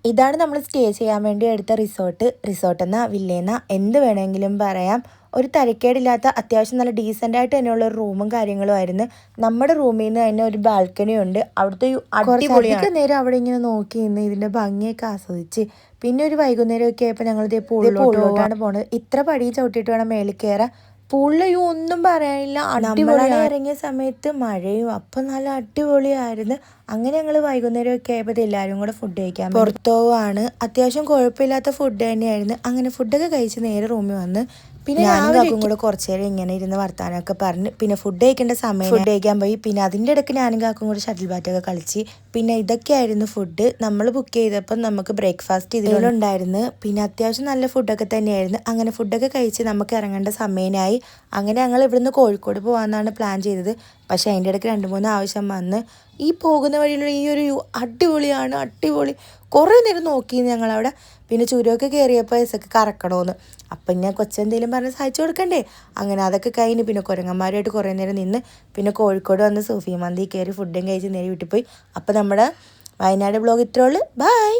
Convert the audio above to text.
ഇതാണ് നമ്മൾ സ്റ്റേ ചെയ്യാൻ വേണ്ടി എടുത്ത റിസോർട്ടെന്ന വില്ലേന്ന എന്ത് വേണമെങ്കിലും പറയാം. ഒരു തരക്കേടില്ലാത്ത അത്യാവശ്യം നല്ല ഡീസൻ്റായിട്ട് തന്നെയുള്ള ഒരു റൂമും കാര്യങ്ങളും ആയിരുന്നു. നമ്മുടെ റൂമിൽ നിന്ന് തന്നെ ഒരു ബാൽക്കണി ഉണ്ട്. അവിടുത്തെ അടിപൊളിയൊക്കെ നേരം അവിടെ ഇങ്ങനെ നോക്കി നിന്ന് ഇതിൻ്റെ ഭംഗിയൊക്കെ ആസ്വദിച്ച് പിന്നെ ഒരു വൈകുന്നേരമൊക്കെ ആയപ്പോൾ ഞങ്ങളിതേ പൂളിലോട്ടാണ് പോണത്. ഇത്ര പടിയും ചവിട്ടിയിട്ട് വേണം മേളിൽ കയറാൻ. പൂളിലും ഒന്നും പറയാനില്ല, അടിപൊളി. ഇറങ്ങിയ സമയത്ത് മഴയും അപ്പം നല്ല അടിപൊളിയായിരുന്നു. അങ്ങനെ ഞങ്ങൾ വൈകുന്നേരമൊക്കെ ആയപ്പോൾ എല്ലാവരും കൂടെ ഫുഡ് കഴിക്കാൻ പുറത്തു പോവാണ്. അത്യാവശ്യം കുഴപ്പമില്ലാത്ത ഫുഡ് തന്നെയായിരുന്നു. അങ്ങനെ ഫുഡൊക്കെ കഴിച്ച് നേരെ റൂമിൽ വന്ന് പിന്നെ ഞാനും കൂടെ കുറച്ച് നേരം ഇങ്ങനെ ഇരുന്ന് വർത്താനമൊക്കെ പറഞ്ഞ് പിന്നെ ഫുഡ് കഴിക്കേണ്ട സമയം ഫുഡ് കഴിക്കാൻ പോയി. പിന്നെ അതിൻ്റെ ഇടയ്ക്ക് ഞാനും കാക്കും കൂടെ ഷട്ടിൽ ബാറ്റൊക്കെ കളിച്ച്. പിന്നെ ഇതൊക്കെയായിരുന്നു ഫുഡ്. നമ്മൾ ബുക്ക് ചെയ്തപ്പം നമുക്ക് ബ്രേക്ക്ഫാസ്റ്റ് ഇതിലുണ്ടായിരുന്നു. പിന്നെ അത്യാവശ്യം നല്ല ഫുഡൊക്കെ തന്നെയായിരുന്നു. അങ്ങനെ ഫുഡൊക്കെ കഴിച്ച് നമുക്ക് ഇറങ്ങേണ്ട സമയമായി. അങ്ങനെ ഞങ്ങൾ ഇവിടുന്ന് കോഴിക്കോട് പോകാമെന്നാണ് പ്ലാൻ ചെയ്തത്. പക്ഷേ അതിൻ്റെ ഇടയ്ക്ക് 2-3 ആവശ്യം വന്ന് ഈ പോകുന്ന വഴിയിലുള്ള ഈ ഒരു അടിപൊളിയാണ്, അടിപൊളി. കുറേ നേരം നോക്കി ഞങ്ങളവിടെ. പിന്നെ ചുരമൊക്കെ കയറിയപ്പോൾ എസൊക്കെ കറക്കണമെന്ന്. അപ്പം ഞാൻ കൊച്ചെന്തെങ്കിലും പറഞ്ഞ് സഹായിച്ചു കൊടുക്കണ്ടേ. അങ്ങനെ അതൊക്കെ കഴിഞ്ഞ് പിന്നെ കുരങ്ങന്മാരുമായിട്ട് കുറേ നേരം നിന്ന് പിന്നെ കോഴിക്കോട് വന്ന് സൂഫി മന്തി കയറി ഫുഡും കഴിച്ച് നേരെ വീട്ടിൽ പോയി. അപ്പോൾ നമ്മുടെ വയനാട് വ്ളോഗ് ഇത്രയേ ഉള്ളൂ. ബൈ.